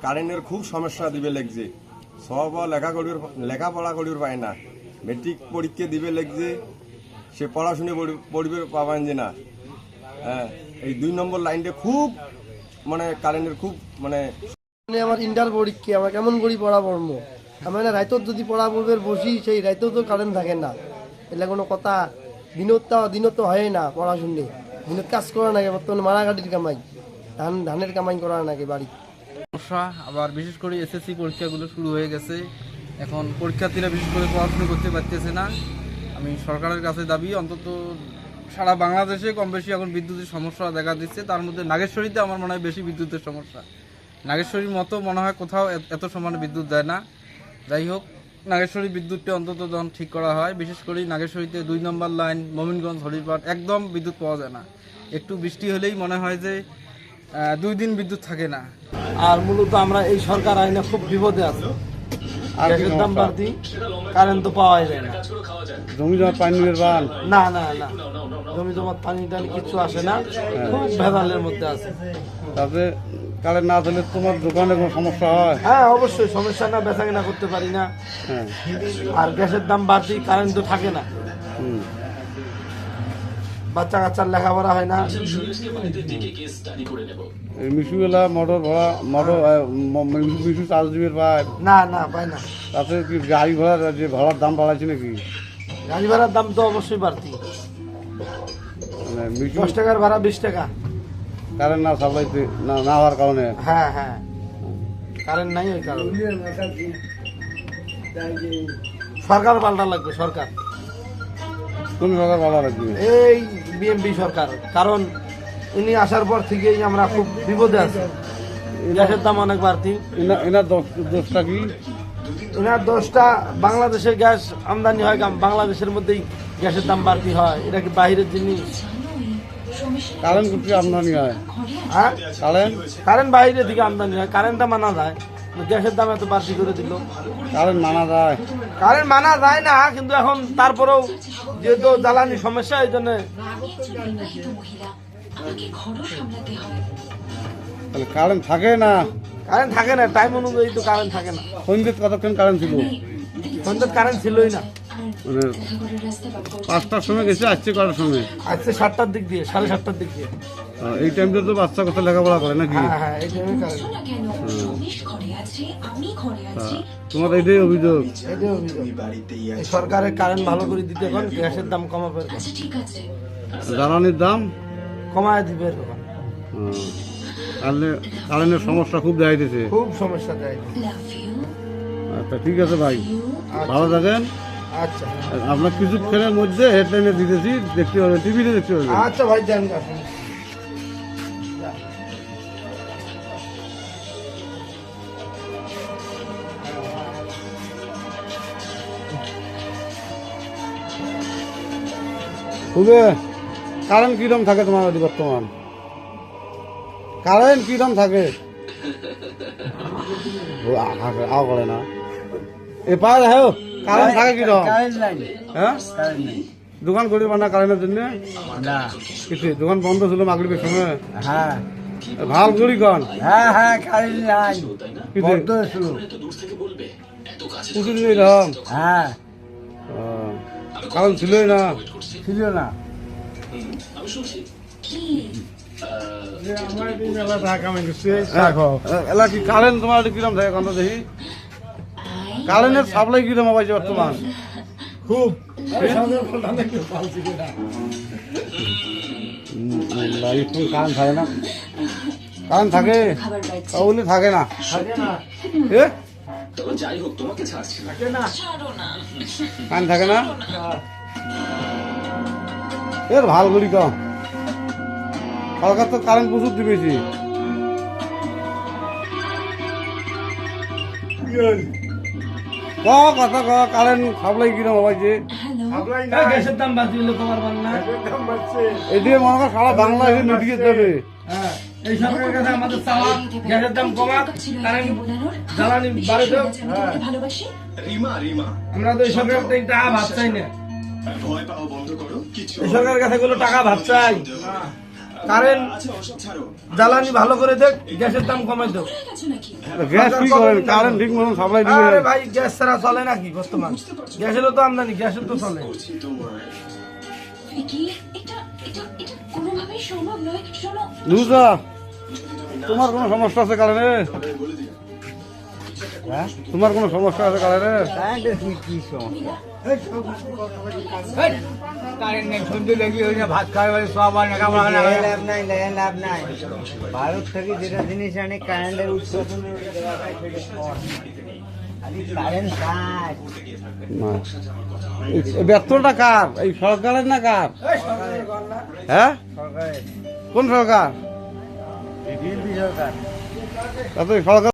কারেন্টের খুব সমস্যা দিবে লাগছে সব লেখাপড়া করির পায় না মেট্রিক পরীক্ষা দিবে লাগছে সে পড়াশুনে পড়বে পাবেন যে না হ্যাঁ এই 2 নম্বর লাইনটা খুব মানে কারেন্টের খুব মানে আমার ইন্টার পরীক্ষা আমার কেমন করি পড়া পড়বো আমার না রাইতত যদি পড়া পড়বে বসি সেই রাইতেও তো কারেন্ট থাকে না এটা কোনো কথা দিনত তো হয় না পড়াশুনে দিনত কাজ করা নাকি বর্তমানে মারাঘাটির কামাই ধানের কামাই করা নাকি বাড়ি সমস্যা। আবার বিশেষ করে এসএসসি পরীক্ষাগুলো শুরু হয়ে গেছে, এখন পরীক্ষার্থীরা বিশেষ করে পড়াশুনো করতে পারতেছে না। আমি সরকারের কাছে দাবি অন্তত সারা বাংলাদেশে কম বেশি এখন বিদ্যুতের সমস্যা দেখা দিচ্ছে, তার মধ্যে নাগেশ্বরীতে আমার মনে হয় বেশি বিদ্যুতের সমস্যা। নাগেশ্বরীর মতো মনে হয় কোথাও এত সমানে বিদ্যুৎ দেয় না। যাই হোক, নাগেশ্বরী বিদ্যুৎটা অন্তত যখন ঠিক করা হয়, বিশেষ করে নাগেশ্বরীতে 2 নম্বর লাইন মমিনগঞ্জ হরিপাট একদম বিদ্যুৎ পাওয়া যায় না। একটু বৃষ্টি হলেই মনে হয় যে 2 দিন বিদ্যুৎ থাকে না। আর মূলত আমরা এই সরকার আইনে খুব বিপদে আছি। গ্যাসের দাম বাড়তি, কারেন্ট তো পাওয়াই যায় না। জমি জমা পানি নির্বাণ না না না, জমি জমা পানি টানি কিছু আসে না, খুব ভেজালের মধ্যে আছে। তাতে কারেন্ট না দিলে তোমার দোকানে কোনো সমস্যা হয়? হ্যাঁ অবশ্যই সমস্যা, না বেচা কেনা করতে পারি না। হ্যাঁ, আর গ্যাসের দাম বাড়তি, কারেন্ট তো থাকে না, বাচ্চা কাচ্চার লেখাপড়া হয় না। এই মিশুগুলা মোটর মিশু চার্জ দিবে পায় না না পায় না। তাতে কি গাড়ি ঘোড়ার যে ভাড়ার দাম বাড়াইছে নাকি? গাড়ি ভাড়ার দাম তো অবশ্যই বাড়তি, মানে মিশু 10 টাকার ভাড়া 20 টাকা। কারেন্ট না সাপ্লাইতে না হওয়ার কারণে? হ্যাঁ হ্যাঁ, কারেন্ট নাই ওই কারণে। সরকার পাল্টা লাগবে, সরকার। কোন সরকার ভাড়া রাখবে? এই বিএমপি সরকার, কারণ ইনি আসার পর থেকেই আমরা খুব বিপদে আছি। গ্যাসের দাম অনেক বাড়তি। এনার দোষটা কি? এনার দোষটা বাংলাদেশে গ্যাস আমদানি হয়, বাংলাদেশের মধ্যেই গ্যাসের দাম বাড়তি হয়। এটা কি বাইরের জিনিস? কারেন্ট করতে আমদানি হয়? হ্যাঁ, কারেন্ট বাইরে থেকে আমদানি হয়, কারেন্টটা মানা যায়, গ্যাসের দাম এত বাড়তি করে দিল। কারেন্ট মানা যায়? কারেন্ট মানা যায় না, কিন্তু এখন তারপরেও যেহেতু জ্বালানি সমস্যা, এই জন্য কারেন্ট থাকে না। কারেন্ট থাকে না, টাইম অনুযায়ী তো কারেন্ট থাকে না। সন্ধ্যে কতক্ষণ কারেন্ট ছিল? সন্ধ্যার কারেন্ট ছিলই না। মানে 5টার সময় গেছে, আসছে কটার সময়? আসছে 7টার দিক দিয়ে, 7:30টার দিক দিয়ে। এই টাইমটা তো বাচ্চা কথা লেখাপড়া করে নাকি? হ্যাঁ হ্যাঁ, এই টাইমে কারেন্ট। তোমার এটাই অভিযোগ? এটাই অভিযোগ। এই সরকারের কারেন্ট ভালো করে দিতে, এখন গ্যাসের দাম কমাবে, জ্বালানির দাম কমায় দিবে। কারেন্টের সমস্যা খুব দেখা দিতেছে, খুব সমস্যা দেয়। আচ্ছা ঠিক আছে ভাই, ভালো থাকেন। আচ্ছা, আপনার কিছুক্ষণের মধ্যে হেডলাইনে দিতেছি, দেখতে পাবেন, টিভিতে দেখতে পাবেন। আচ্ছা ভাই, যান আসুন। খুবই কারেন্ট কিরম থাকে তোমার বাড়ি বর্তমান? কারেন্ট কিরম থাকে? আও করে না এ পায় হ্যাঁ, কারেন্ট থাকে কিরম? হ্যাঁ, দোকান করি না কারেন্টের জন্য? কিছু দোকান বন্ধ ছিল মাগরিবের সময়। হ্যাঁ, ভাল করি কন? হ্যাঁ হ্যাঁ, কারেন্ট নাই, বন্ধ ছিল প্রতিদিন এরকম? হ্যাঁ, কারণ ছিলই না, ছিল না। এলা কি কারেন্ট তোমার কিরম থাকে কত দেখি? কারেন্টের সাপ্লাই কিরম পাইছে বর্তমান? খুব কারেন্ট থাকে না? কারেন্ট থাকে ওগুলি থাকে না? এ কারেন্ট থাকে না? এর ভাল করি কম, সরকার তো কারেন্ট প্রচুর দিবেছি। কথা কারেন্ট সাপ্লাই কিরম হয়েছে? গ্যাসের দাম বাড়তি হলে কমার পান না, এদিকে মনে কর সারা বাংলাদেশে মিটিয়ে যাবে। এই সরকারের কাছে আমাদের চাওয়া, গ্যাসের দাম কমা, কারেন্ট জ্বালানি বাড়ে তো। আমরা তো এই সরকার থেকে টাকা ভাত চাই না, এই সরকারের কাছে গুলো টাকা ভাত চাই। কারেন্ট জ্বালানি ভালো করে দেখ, গ্যাসের দাম কমাই দেব। গ্যাস কি করেন? কারেন্ট ঠিক মতন সাপ্লাই দিবে? আরে ভাই গ্যাস ছাড়া চলে নাকি বর্তমান? গ্যাসেরও তো আমদানি, গ্যাসের তো চলে। ভিকি, এটা কোনোভাবেই সম্ভব নয়। শোনো, বুঝা তোমার কোনো সমস্যা আছে কারেন্টে? তোমার কোনো সমস্যা আছে কারেন্টে? ভারত থেকে যেটা জিনিস আনে কারেন্টের উৎপাদনের কারেন্ট কাজ না। এই ব্যর্থটা কার? এই সরকারের না কার? হ্যাঁ, কোন সরকার? বিএনপি সরকার তাতে সরকার